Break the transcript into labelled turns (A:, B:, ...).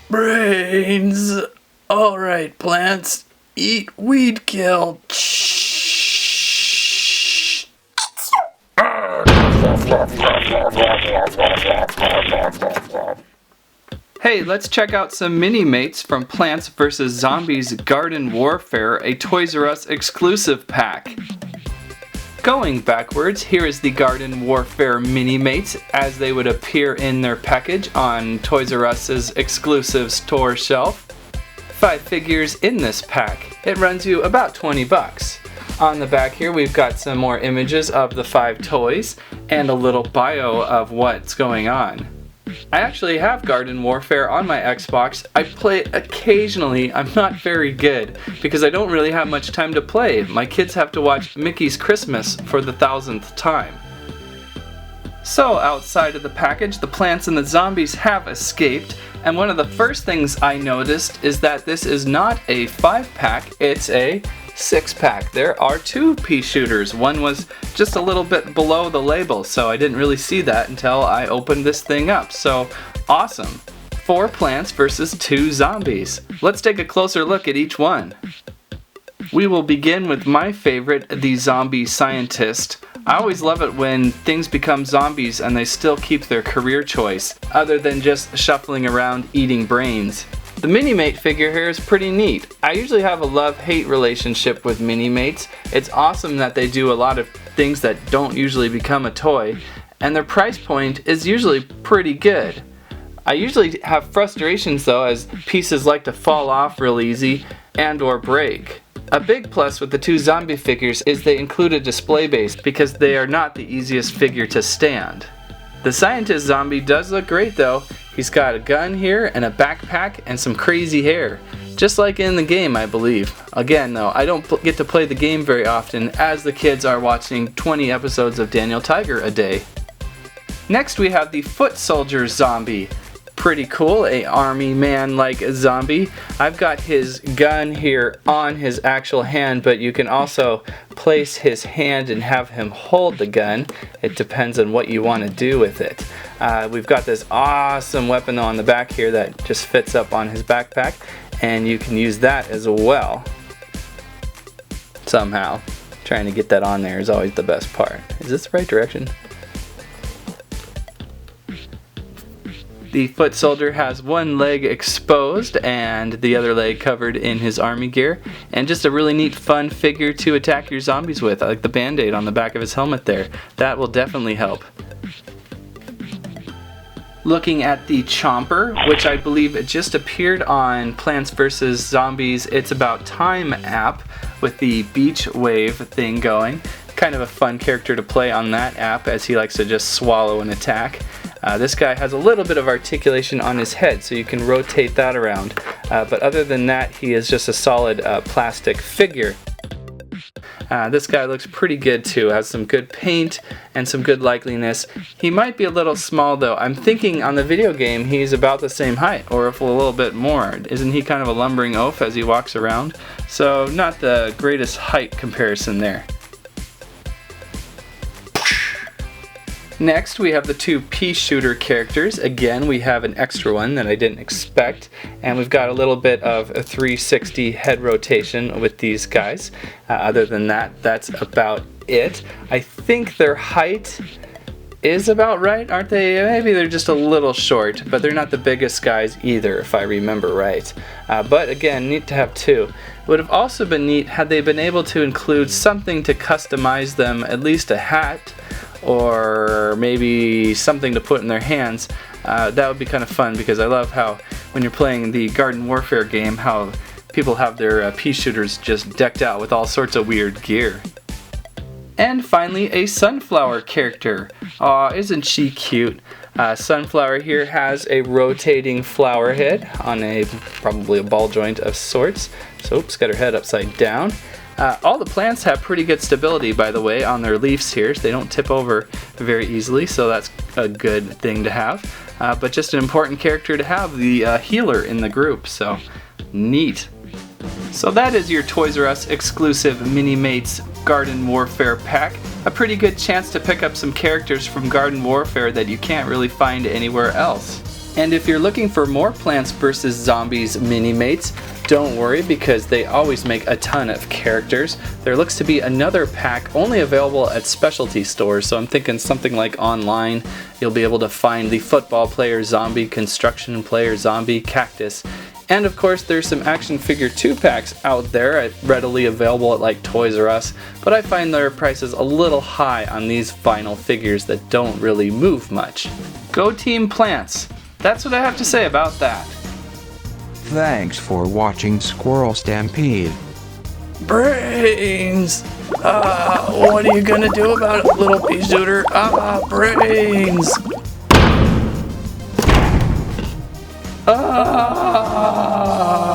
A: Brains. Alright, plants. Eat weed kill.
B: Hey, let's check out some Minimates from Plants vs. Zombies Garden Warfare, a Toys R Us exclusive pack. Going backwards, here is the Garden Warfare Minimates as they would appear in their package on Toys R Us's exclusive store shelf. 5 figures in this pack. It runs you about 20 bucks. On the back here we've got some more images of the 5 toys and a little bio of what's going on. I actually have Garden Warfare on my Xbox. I play it occasionally. I'm not very good because I don't really have much time to play. My kids have to watch Mickey's Christmas for the 1000th time. So outside of the package, the plants and the zombies have escaped, and one of the first things I noticed is that this is not a 5-pack, it's a 6-pack. There are 2 Peashooters. One was just a little bit below the label, so I didn't really see that until I opened this thing up. So awesome. 4 plants versus 2 zombies. Let's take a closer look at each one. We will begin with my favorite, the zombie scientist. I always love it when things become zombies and they still keep their career choice, other than just shuffling around eating brains. The Minimate figure here is pretty neat. I usually have a love-hate relationship with Minimates. It's awesome that they do a lot of things that don't usually become a toy, and their price point is usually pretty good. I usually have frustrations though, as pieces like to fall off real easy and or break. A big plus with the 2 zombie figures is they include a display base because they are not the easiest figure to stand. The scientist zombie does look great though. He's got a gun here and a backpack and some crazy hair. Just like in the game, I believe. Again though, I don't get to play the game very often as the kids are watching 20 episodes of Daniel Tiger a day. Next we have the foot soldier zombie. Pretty cool, a army man like zombie. I've got his gun here on his actual hand, but you can also place his hand and have him hold the gun. It depends on what you want to do with it. We've got this awesome weapon on the back here that just fits up on his backpack, and you can use that as well. Somehow. Trying to get that on there is always the best part. Is this the right direction? The foot soldier has one leg exposed and the other leg covered in his army gear, and just a really neat fun figure to attack your zombies with. I like the band-aid on the back of his helmet there. That will definitely help. Looking at the Chomper, which I believe it just appeared on Plants vs. Zombies It's About Time app with the beach wave thing going. Kind of a fun character to play on that app as he likes to just swallow an attack. This guy has a little bit of articulation on his head, so you can rotate that around. But other than that, he is just a solid plastic figure. This guy looks pretty good too, has some good paint and some good likeliness. He might be a little small though. I'm thinking on the video game he's about the same height, or if a little bit more. Isn't he kind of a lumbering oaf as he walks around? So not the greatest height comparison there. Next we have the 2 Peashooter characters. Again, we have an extra one that I didn't expect, and we've got a little bit of a 360 head rotation with these guys. Other than that, that's about it. I think their height is about right, aren't they? Maybe they're just a little short, but they're not the biggest guys either, if I remember right. But again, neat to have 2. It would have also been neat had they been able to include something to customize them, at least a hat, or maybe something to put in their hands. That would be kind of fun, because I love how when you're playing the Garden Warfare game, how people have their Peashooters just decked out with all sorts of weird gear. And finally, a Sunflower character. Aw, isn't she cute? Sunflower here has a rotating flower head on probably a ball joint of sorts. So, oops, got her head upside down. All the plants have pretty good stability, by the way, on their leaves here. So they don't tip over very easily, so that's a good thing to have. But just an important character to have, the healer in the group, so neat. So that is your Toys R Us exclusive Minimates Garden Warfare pack. A pretty good chance to pick up some characters from Garden Warfare that you can't really find anywhere else. And if you're looking for more Plants vs. Zombies Minimates, don't worry because they always make a ton of characters. There looks to be another pack only available at specialty stores, so I'm thinking something like online. You'll be able to find the football player zombie, construction player zombie, cactus, and of course there's some action figure 2-packs out there readily available at like Toys R Us, but I find their prices a little high on these vinyl figures that don't really move much. Go Team Plants! That's what I have to say about that.
C: Thanks for watching Squirrel Stampede.
A: Brains! What are you gonna do about it, little Peashooter? Brains! Ah!